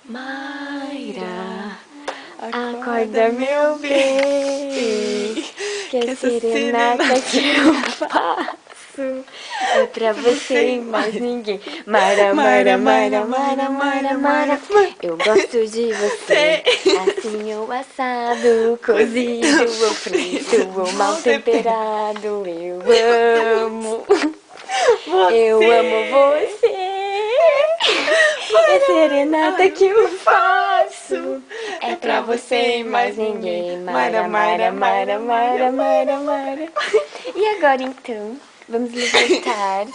Mayra, acorda meu bem, que a serenata que eu faço é pra você e mais ninguém. Mayra, Mayra, Mayra, Mayra, Mayra, Mayra, eu gosto de você, assim ou assado, cozido ou frito ou mal temperado, eu amo. Eu amo você. É serenata que eu faço. É pra você e mais ninguém. Mayra, Mayra, Mayra, Mayra, Mayra, Mayra. E agora então, vamos levantar.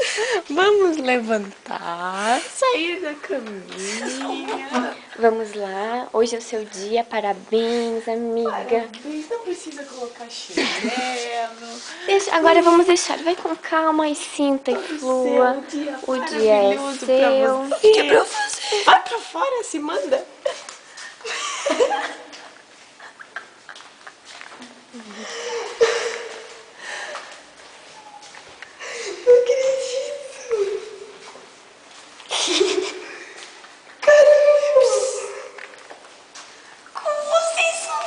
Vamos levantar, sair da caminha. Vamos lá, hoje é o seu dia. Parabéns, amiga. Parabéns, não precisa colocar chinelo. Agora vamos deixar. Vai com calma e sinta e flua. O dia é seu. O que é pra fazer? Vai pra fora, se manda. Não acredito. Caramba. Como vocês são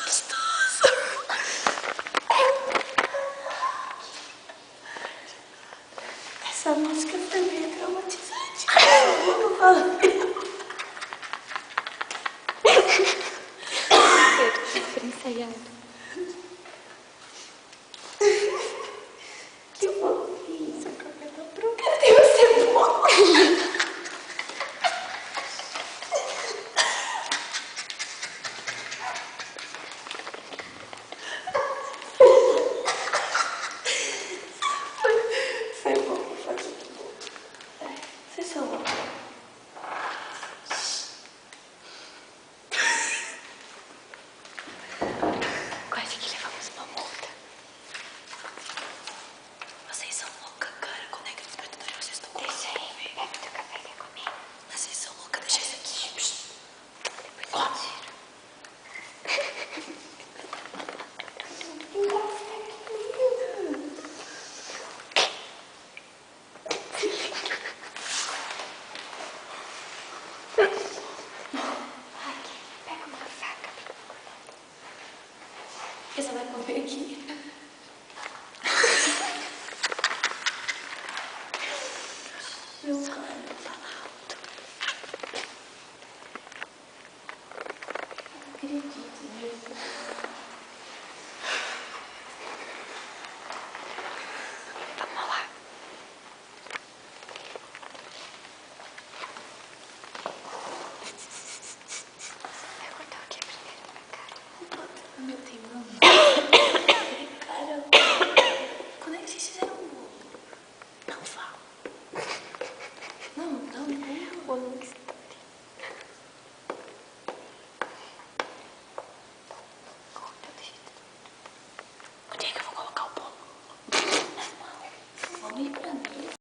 gostoso. Essa música também é traumatizante. Vamos falar. Super ensaiado. Que fofinho. Seu cabelo tá pronto. Cadê você, bom? Sai bom, faz tudo. Vocês são bom. Quase que levamos uma multa. Vocês são louca, cara. Quando é que os predadores vocês estão com? Deixa aí, pega o teu café, quer comer? Vocês são louca, deixa isso aqui. Depois eu tiro. Pega uma faca. Essa vai comer aqui. Meu cara, fala alto. Não acredito nisso.